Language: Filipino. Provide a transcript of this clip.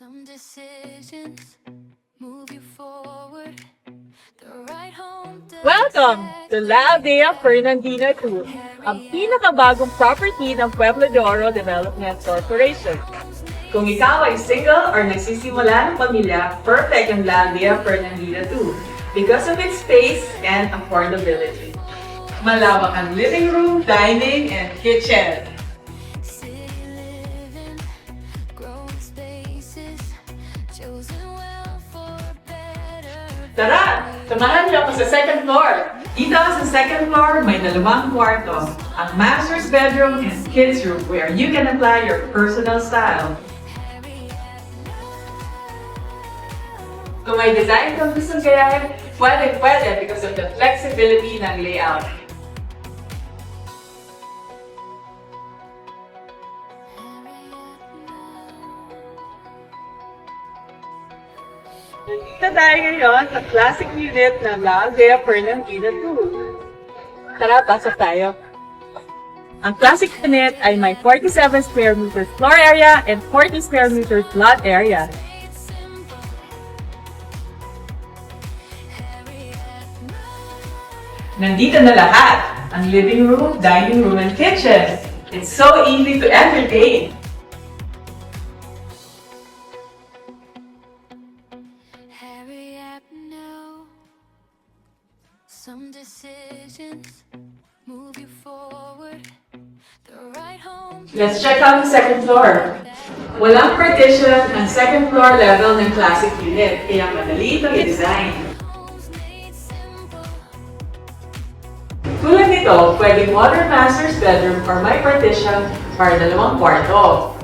Some decisions move you forward. The right home Welcome to Aldea Fernandina II, ang pinakabagong property ng Pueblo de Oro Development Corporation. Kung ikaw ay single or nagsisimula ng pamilya, perfect ang Aldea Fernandina II because of its space and affordability. Malawak ang living room, dining, and kitchen. city living, growing spaces, chosen well for better. Tara! Samahan niyo ako sa second floor! Dito sa second floor, may dalawang kwarto, ang master's bedroom and kids room where you can apply your personal style. Kung may design kang gusto gayahin, pwede because of the flexibility ng layout. Nandito tayo ngayon sa classic unit ng Aldea Fernandina II. Tara, pasok tayo. Ang classic unit ay may 47 square meters floor area and 40 square meters lot area. Nandito na lahat! Ang living room, dining room, and kitchen. It's so easy to entertain. Hurry up now. Some decisions move you forward. The right home. Let's check out the second floor. Walang partition ang second floor level ng classic unit, kaya madali itong i-design. Homes made simple. Tulad nito, pwedeng modern master's bedroom or may partition para dalawang kwarto.